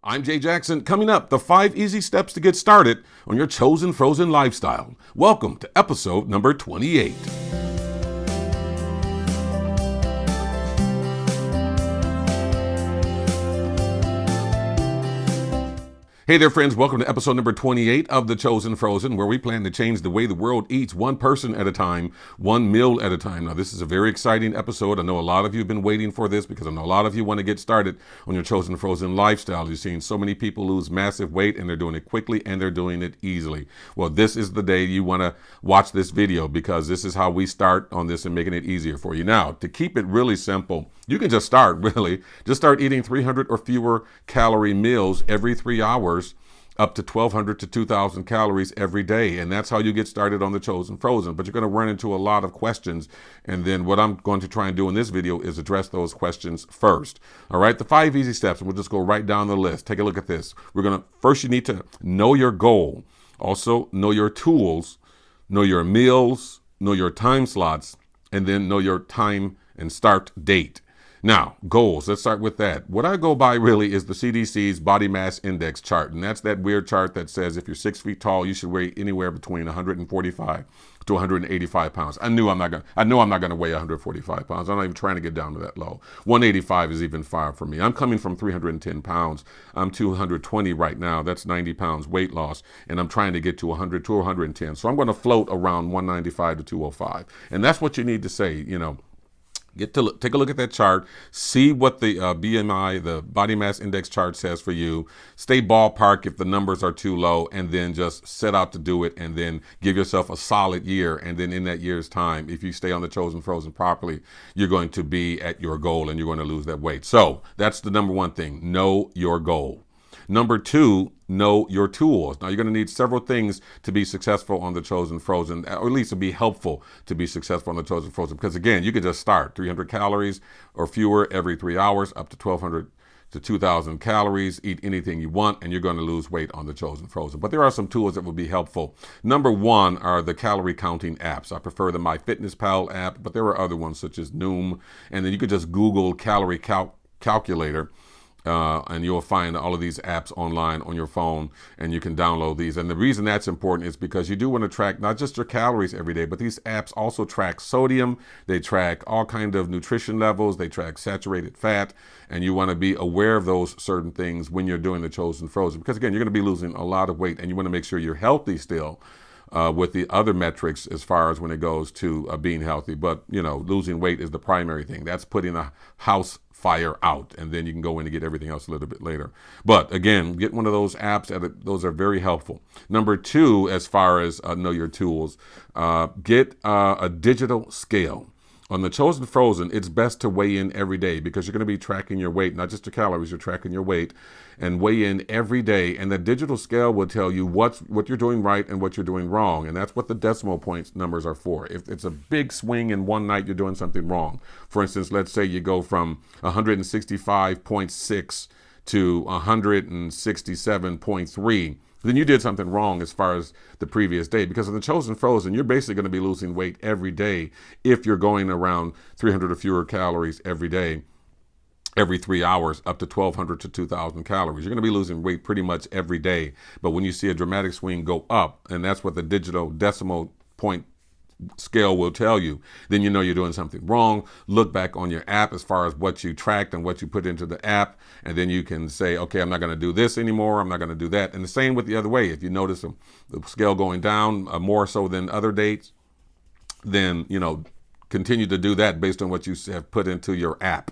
I'm Jay Jackson. Coming up, the 5 easy steps to get started on your chosen frozen lifestyle. Welcome to episode number 28. Hey there, friends. Welcome to episode number 28 of The Chosen Frozen, where we plan to change the way the world eats one person at a time, one meal at a time. Now, this is a very exciting episode. I know a lot of you have been waiting for this because I know a lot of you want to get started on your Chosen Frozen lifestyle. You're seeing so many people lose massive weight, and they're doing it quickly, and they're doing it easily. Well, this is the day you want to watch this video because this is how we start on this and making it easier for you. Now, to keep it really simple, you can just start, really. Just start eating 300 or fewer calorie meals every 3 hours, up to 1,200 to 2,000 calories every day. And that's how you get started on the Chosen Frozen. But you're going to run into a lot of questions. And then what I'm going to try and do in this video is address those questions first. All right, the 5 easy steps, and we'll just go right down the list. Take a look at this. First, you need to know your goal. Also, know your tools, know your meals, know your time slots, and then know your time and start date. Now, goals, let's start with that. What I go by really is the CDC's body mass index chart. And that's that weird chart that says if you're 6 feet tall, you should weigh anywhere between 145 to 185 pounds. I know I'm not going to weigh 145 pounds. I'm not even trying to get down to that low. 185 is even far from me. I'm coming from 310 pounds. I'm 220 right now. That's 90 pounds weight loss. And I'm trying to get to 100 to 110. So I'm going to float around 195 to 205. And that's what you need to say, take a look at that chart, see what the BMI, the body mass index chart says for you, stay ballpark if the numbers are too low, and then just set out to do it and then give yourself a solid year. And then in that year's time, if you stay on the Chosen Frozen properly, you're going to be at your goal and you're going to lose that weight. So that's the number one thing, know your goal. Number 2, know your tools. Now, you're going to need several things to be successful on the Chosen Frozen, or at least to be helpful to be successful on the Chosen Frozen. Because again, you could just start 300 calories or fewer every 3 hours, up to 1,200 to 2,000 calories, eat anything you want, and you're going to lose weight on the Chosen Frozen. But there are some tools that will be helpful. Number 1 are the calorie counting apps. I prefer the MyFitnessPal app, but there are other ones such as Noom. And then you could just Google calorie calculator. And you'll find all of these apps online on your phone, and you can download these. And the reason that's important is because you do want to track not just your calories every day, but these apps also track sodium. They track all kinds of nutrition levels. They track saturated fat. And you want to be aware of those certain things when you're doing the Chosen Frozen. Because again, you're going to be losing a lot of weight, and you want to make sure you're healthy still. With the other metrics as far as when it goes to being healthy. But, losing weight is the primary thing. That's putting a house fire out. And then you can go in and get everything else a little bit later. But again, get one of those apps. Those are very helpful. Number 2, as far as know your tools, get a digital scale. On the Chosen Frozen, it's best to weigh in every day because you're going to be tracking your weight, not just your calories, you're tracking your weight, and weigh in every day. And the digital scale will tell you what you're doing right and what you're doing wrong. And that's what the decimal points numbers are for. If it's a big swing in one night, you're doing something wrong. For instance, let's say you go from 165.6 to 167.3. then you did something wrong as far as the previous day. Because in the Chosen Frozen, you're basically going to be losing weight every day if you're going around 300 or fewer calories every day, every 3 hours, up to 1,200 to 2,000 calories. You're going to be losing weight pretty much every day. But when you see a dramatic swing go up, and that's what the digital decimal point scale will tell you, then you know you're doing something wrong. Look back on your app as far as what you tracked and what you put into the app, and then you can say, okay, I'm not going to do this anymore, I'm not going to do that. And the same with the other way. If you notice the scale going down more so than other dates, then continue to do that based on what you have put into your app.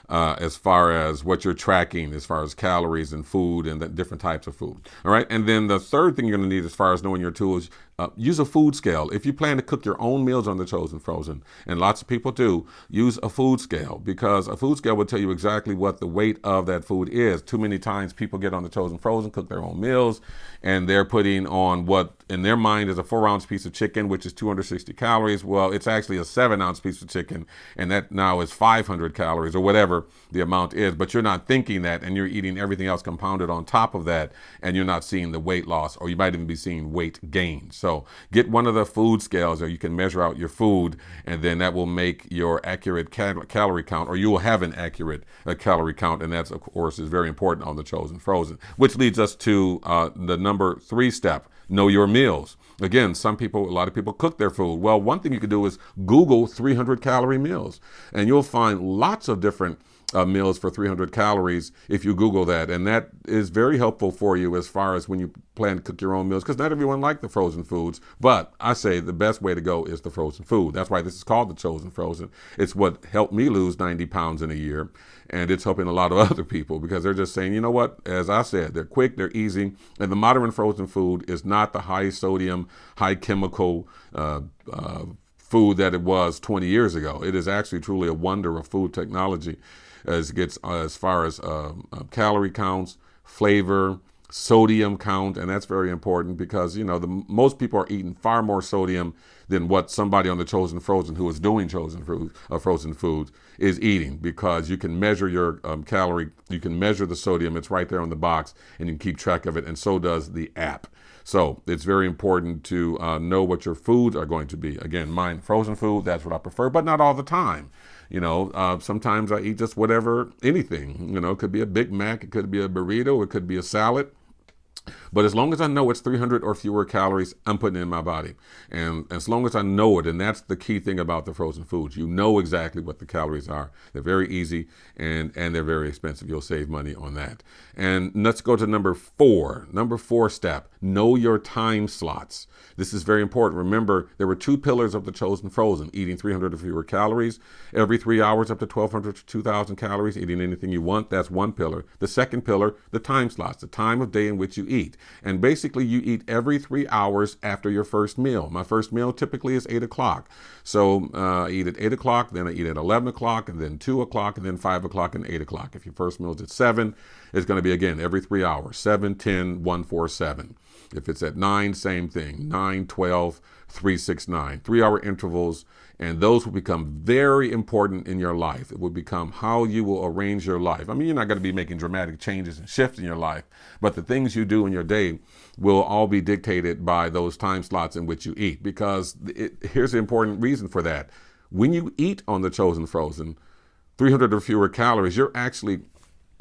As far as what you're tracking, as far as calories and food and the different types of food. All right. And then the third thing you're going to need as far as knowing your tools, use a food scale. If you plan to cook your own meals on the Chosen Frozen, and lots of people do, use a food scale, because a food scale will tell you exactly what the weight of that food is. Too many times people get on the Chosen Frozen, cook their own meals, and they're putting on what in their mind is a 4-ounce piece of chicken, which is 260 calories. Well, it's actually a 7-ounce piece of chicken, and that now is 500 calories or whatever the amount is. But you're not thinking that, and you're eating everything else compounded on top of that, and you're not seeing the weight loss, or you might even be seeing weight gain. So So get one of the food scales, or you can measure out your food, and then that will make your accurate calorie count, or you will have an accurate calorie count. And that's, of course, is very important on the ChoZen FroZen, which leads us to the number 3 step: know your meals. Again, a lot of people cook their food. Well, one thing you could do is Google 300 calorie meals, and you'll find lots of different meals for 300 calories if you Google that. And that is very helpful for you as far as when you plan to cook your own meals, because not everyone likes the frozen foods. But I say the best way to go is the frozen food. That's why this is called the ChoZen FroZen. It's what helped me lose 90 pounds in a year. And it's helping a lot of other people, because they're just saying, you know what, as I said, they're quick, they're easy. And the modern frozen food is not the high sodium, high chemical food that it was 20 years ago. It is actually truly a wonder of food technology as it gets as far as calorie counts, flavor, sodium count. And that's very important, because, you know, most people are eating far more sodium than what somebody on the ChoZen FroZen who is doing frozen foods is eating, because you can measure your calorie, you can measure the sodium. It's right there on the box, and you can keep track of it, and so does the app. So it's very important to know what your foods are going to be. Again, mine, frozen food, that's what I prefer, but not all the time. You know, sometimes I eat just whatever, anything. You know, it could be a Big Mac, it could be a burrito, it could be a salad. But as long as I know it's 300 or fewer calories, I'm putting it in my body. And as long as I know it, and that's the key thing about the frozen foods, you know exactly what the calories are. They're very easy, and they're very expensive. You'll save money on that. And let's go to number 4. Number 4 step: know your time slots. This is very important. Remember, there were 2 pillars of the ChoZen FroZen: eating 300 or fewer calories every 3 hours, up to 1,200 to 2,000 calories, eating anything you want. That's one pillar. The second pillar, the time slots, the time of day in which you eat. And basically, you eat every 3 hours after your first meal. My first meal typically is 8 o'clock. So I eat at 8 o'clock, then I eat at 11 o'clock, and then 2 o'clock, and then 5 o'clock and 8 o'clock. If your first meal is at 7, it's going to be, again, every 3 hours: 7, 10, 1, 4, 7. If it's at 9, same thing: 9, 12, 3, 6, 9. 3-hour intervals. And those will become very important in your life. It will become how you will arrange your life. I mean, you're not going to be making dramatic changes and shifts in your life, but the things you do in your day will all be dictated by those time slots in which you eat. Because here's the important reason for that. When you eat on the ChoZen FroZen, 300 or fewer calories, you're actually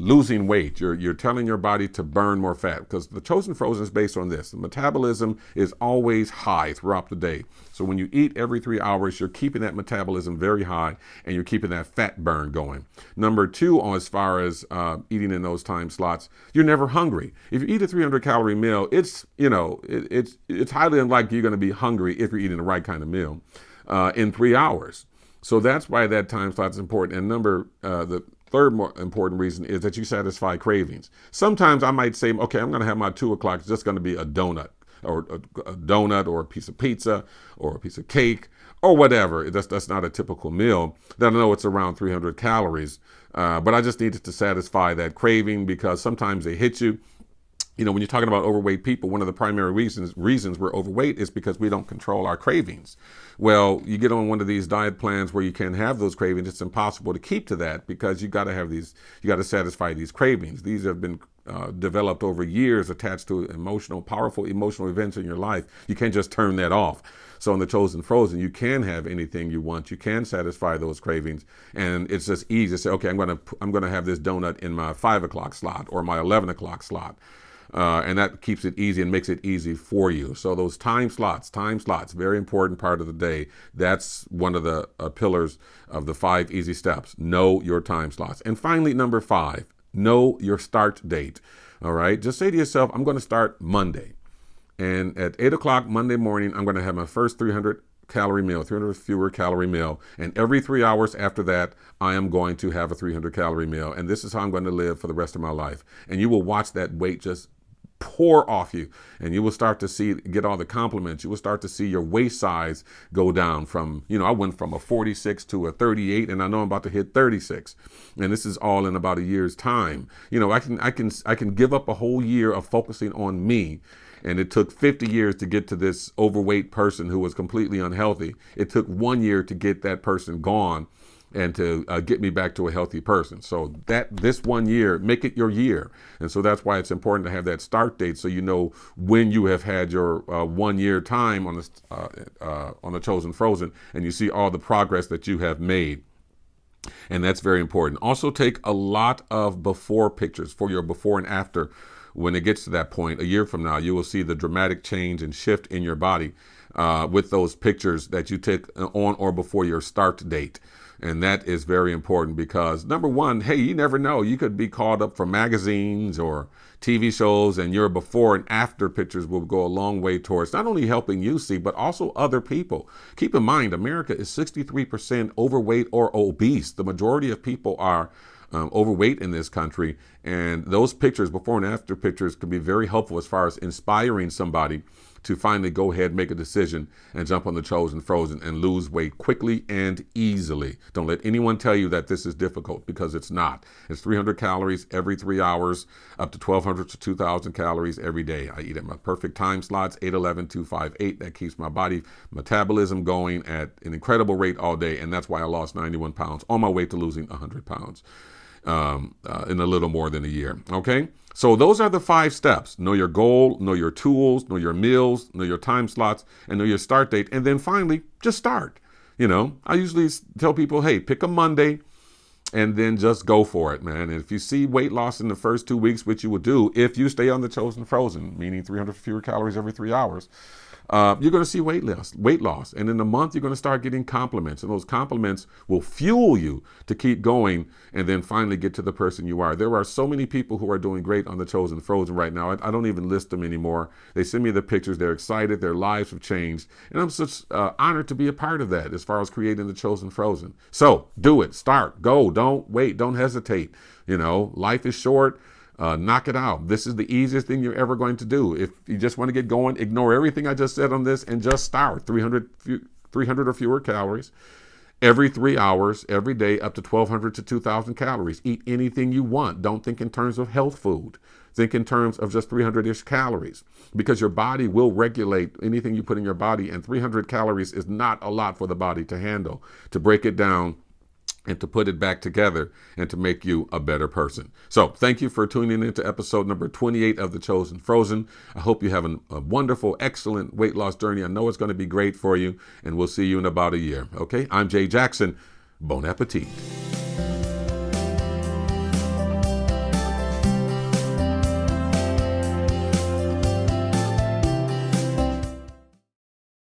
losing weight. You're telling your body to burn more fat, because the ChoZen FroZen is based on this. The metabolism is always high throughout the day. So when you eat every 3 hours, you're keeping that metabolism very high, and you're keeping that fat burn going. Number 2, as far as eating in those time slots, you're never hungry. If you eat a 300 calorie meal, it's highly unlikely you're going to be hungry if you're eating the right kind of meal in 3 hours. So that's why that time slot is important. And the third more important reason is that you satisfy cravings. Sometimes I might say, okay, I'm going to have my 2 o'clock. It's just going to be a donut, or a piece of pizza, or a piece of cake, or whatever. That's not a typical meal. Then I know it's around 300 calories, but I just needed to satisfy that craving, because sometimes they hit you. You know, when you're talking about overweight people, one of the primary reasons we're overweight is because we don't control our cravings. Well, you get on one of these diet plans where you can't have those cravings. It's impossible to keep to that, because you got to satisfy these cravings. These have been developed over years, attached to powerful emotional events in your life. You can't just turn that off. So in the ChoZen FroZen, you can have anything you want. You can satisfy those cravings, and it's just easy to say, okay, I'm gonna have this donut in my 5 o'clock slot or my 11 o'clock slot. And that keeps it easy and makes it easy for you. So those time slots, very important part of the day. That's one of the pillars of the 5 easy steps. Know your time slots. And finally, number 5, know your start date. All right. Just say to yourself, I'm going to start Monday. And at 8 o'clock Monday morning, I'm going to have my first 300 calorie meal, 300 fewer calorie meal. And every 3 hours after that, I am going to have a 300 calorie meal. And this is how I'm going to live for the rest of my life. And you will watch that weight just pour off you, and you will start to get all the compliments. You will start to see your waist size go down from, I went from a 46 to a 38, and I know I'm about to hit 36. And this is all in about a year's time. I can give up a whole year of focusing on me. And it took 50 years to get to this overweight person who was completely unhealthy. It took 1 year to get that person gone and to get me back to a healthy person. So that this 1 year, make it your year. And so that's why it's important to have that start date, so you know when you have had your 1 year time on the ChoZen FroZen, and you see all the progress that you have made. And that's very important. Also, take a lot of before pictures for your before and after. When it gets to that point, a year from now, you will see the dramatic change and shift in your body with those pictures that you take on or before your start date. And that is very important because, number one, hey, you never know. You could be called up for magazines or TV shows, and your before and after pictures will go a long way towards not only helping you see, but also other people. Keep in mind, America is 63% overweight or obese. The majority of people are overweight in this country. And those pictures, before and after pictures, can be very helpful as far as inspiring somebody to finally go ahead, make a decision, and jump on the ChoZen FroZen and lose weight quickly and easily. Don't let anyone tell you that this is difficult, because it's not. It's 300 calories every 3 hours, up to 1,200 to 2,000 calories every day. I eat at my perfect time slots, 8, 11, 2, 5, 8. That keeps my body metabolism going at an incredible rate all day. And that's why I lost 91 pounds on my way to losing 100 pounds in a little more than a year. Okay. So those are the 5 steps. Know your goal, know your tools, know your meals, know your time slots, and know your start date. And then finally, just start. I usually tell people, hey, pick a Monday and then just go for it, man. And if you see weight loss in the first 2 weeks, which you will do if you stay on the ChoZen FroZen, meaning 300 fewer calories every 3 hours, you're going to see weight loss. And in a month, you're going to start getting compliments. And those compliments will fuel you to keep going and then finally get to the person you are. There are so many people who are doing great on the ChoZen FroZen right now. I don't even list them anymore. They send me the pictures. They're excited. Their lives have changed. And I'm such honored to be a part of that as far as creating the ChoZen FroZen. So do it. Start. Go. Don't wait. Don't hesitate. Life is short. Knock it out. This is the easiest thing you're ever going to do. If you just want to get going, ignore everything I just said on this and just start. 300 or fewer calories every 3 hours, every day, up to 1,200 to 2,000 calories. Eat anything you want. Don't think in terms of health food. Think in terms of just 300-ish calories, because your body will regulate anything you put in your body, and 300 calories is not a lot for the body to handle, to break it down and to put it back together and to make you a better person. So thank you for tuning in to episode number 28 of the ChoZen FroZen. I hope you have a wonderful, excellent weight loss journey. I know it's going to be great for you, and we'll see you in about a year. Okay, I'm Jay Jackson. Bon appetit.